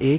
1،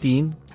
3،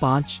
5،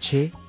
6،